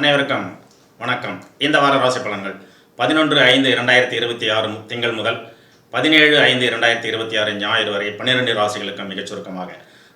அனைவருக்கும் வணக்கம். இந்த வார ராசி பலன்கள் 11/5/2026 திங்கள் முதல் 17/5/2026 ஞாயிறு வரை 12 ராசிகளுக்கும் மிகச் சுருக்கமாக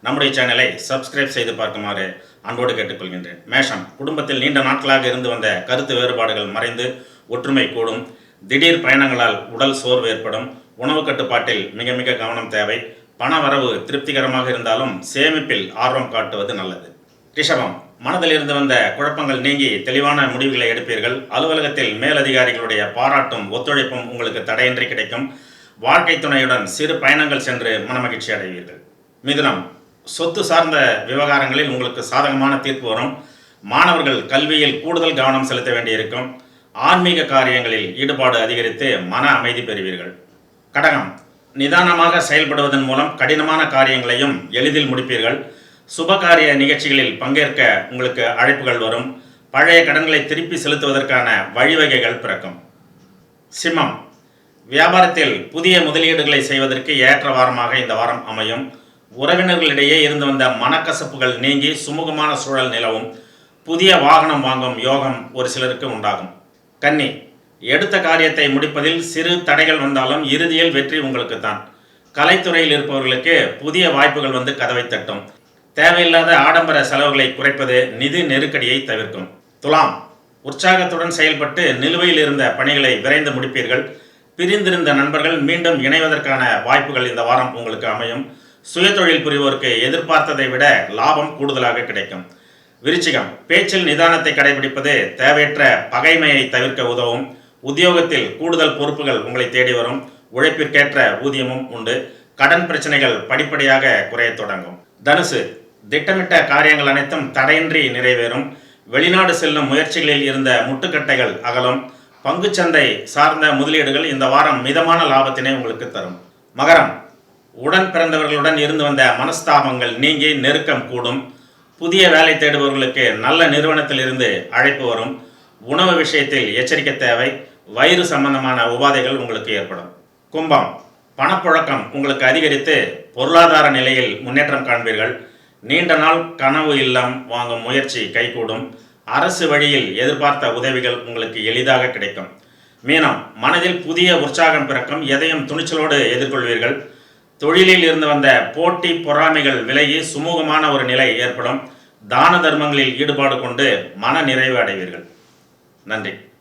நம்முடைய சேனலை சப்ஸ்கிரைப் செய்து பார்க்குமாறு அன்போடு கேட்டுக்கொள்கின்றேன். மேஷம், குடும்பத்தில் நீண்ட நாட்களாக இருந்து வந்த கருத்து வேறுபாடுகள் மறைந்து ஒற்றுமை கூடும். திடீர் பயணங்களால் உடல் சோர்வு ஏற்படும். உணவு கட்டுப்பாட்டில் மிக மிக கவனம் தேவை. பண வரவு திருப்திகரமாக இருந்தாலும் சேமிப்பில் ஆர்வம் காட்டுவது நல்லது. ரிஷபம், மனதில் இருந்து வந்த குழப்பங்கள் நீங்கி தெளிவான முடிவுகளை எடுப்பீர்கள். அலுவலகத்தில் மேலதிகாரிகளுடைய பாராட்டும் ஒத்துழைப்பும் உங்களுக்கு தடையின்றி கிடைக்கும். வாழ்க்கை துணையுடன் சிறு பயணங்கள் சென்று மனமகிழ்ச்சி அடைவீர்கள். மிதுனம், சொத்து சார்ந்த விவகாரங்களில் உங்களுக்கு சாதகமான தீர்ப்பு வரும். மாணவர்கள் கல்வியில் கூடுதல் கவனம் செலுத்த வேண்டியிருக்கும். ஆன்மீக காரியங்களில் ஈடுபாடு அதிகரித்து மன அமைதி பெறுவீர்கள். கடகம், நிதானமாக செயல்படுவதன் மூலம் கடினமான காரியங்களையும் எளிதில் முடிப்பீர்கள். சுபகாரிய நிகழ்ச்சிகளில் பங்கேற்க உங்களுக்கு அழைப்புகள் வரும். பழைய கடன்களை திருப்பி செலுத்துவதற்கான வழிவகைகள் பிறக்கும். சிம்மம், வியாபாரத்தில் புதிய முதலீடுகளை செய்வதற்கு ஏற்ற வாரமாக இந்த வாரம் அமையும். உறவினர்களிடையே இருந்து வந்த மனக்கசப்புகள் நீங்கி சுமூகமான சூழல் நிலவும். புதிய வாகனம் வாங்கும் யோகம் ஒரு சிலருக்கு உண்டாகும். கன்னி, எடுத்த காரியத்தை முடிப்பதில் சிறு தடைகள் வந்தாலும் இறுதியில் வெற்றி உங்களுக்கு தான். கலைத்துறையில் இருப்பவர்களுக்கு புதிய வாய்ப்புகள் வந்து கதவை தட்டும். தேவையில்லாத ஆடம்பர செலவுகளை குறைப்பது நிதி நெருக்கடியை தவிர்க்கும். துலாம், உற்சாகத்துடன் செயல்பட்டு நிலுவையில் இருந்த பணிகளை விரைந்து முடிப்பீர்கள். பிரிந்திருந்த நண்பர்கள் மீண்டும் இணைவதற்கான வாய்ப்புகள் இந்த வாரம் உங்களுக்கு அமையும். சுயதொழில் புரிவோருக்கு எதிர்பார்த்ததை விட லாபம் கூடுதலாக கிடைக்கும். விருச்சிகம், பேச்சில் நிதானத்தை கடைபிடிப்பது தேவையற்ற பகைமையை தவிர்க்க உதவும். உத்தியோகத்தில் கூடுதல் பொறுப்புகள் உங்களை தேடி வரும். உழைப்பிற்கேற்ற ஊதியமும் உண்டு. கடன் பிரச்சனைகள் படிப்படியாக குறைய தொடங்கும். தனுசு, திட்டமிட்ட காரியங்கள் அனைத்தும் தடையின்றி நிறைவேறும். வெளிநாடு செல்லும் முயற்சிகளில் இருந்த முட்டுக்கட்டைகள் அகலும். பங்குச்சந்தை சார்ந்த முதலீடுகள் இந்த வாரம் மிதமான லாபத்தினை உங்களுக்கு தரும். மகரம், உடன் பிறந்தவர்களுடன் இருந்து வந்த மனஸ்தாபங்கள் நீங்கி நெருக்கம் கூடும். புதிய வேலை தேடுபவர்களுக்கு நல்ல நிறுவனத்தில் இருந்து அழைப்பு வரும். உணவு விஷயத்தில் எச்சரிக்கை தேவை. வயிறு சம்பந்தமான உபாதைகள் உங்களுக்கு ஏற்படும். கும்பம், பணப்புழக்கம் உங்களுக்கு அதிகரித்து பொருளாதார நிலையில் முன்னேற்றம் காண்பீர்கள். நீண்ட நாள் கனவு இல்லம் வாங்கும் முயற்சி கைகூடும். அரசு வழியில் எதிர்பார்த்த உதவிகள் உங்களுக்கு எளிதாக கிடைக்கும். மீனம், மனதில் புதிய உற்சாகம் பிறக்கும். எதையும் துணிச்சலோடு எதிர்கொள்வீர்கள். தொழிலில் இருந்து வந்த போட்டி பொறாமைகள் விலகி சுமூகமான ஒரு நிலை ஏற்படும். தான தர்மங்களில் ஈடுபாடு கொண்டு மன நிறைவு அடைவீர்கள். நன்றி.